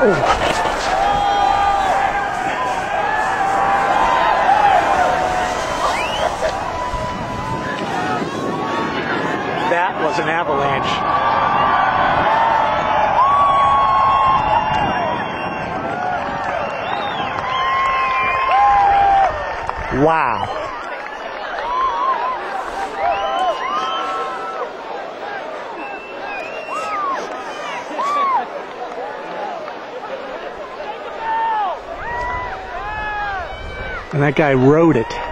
That was an avalanche. Wow. And that guy rode it.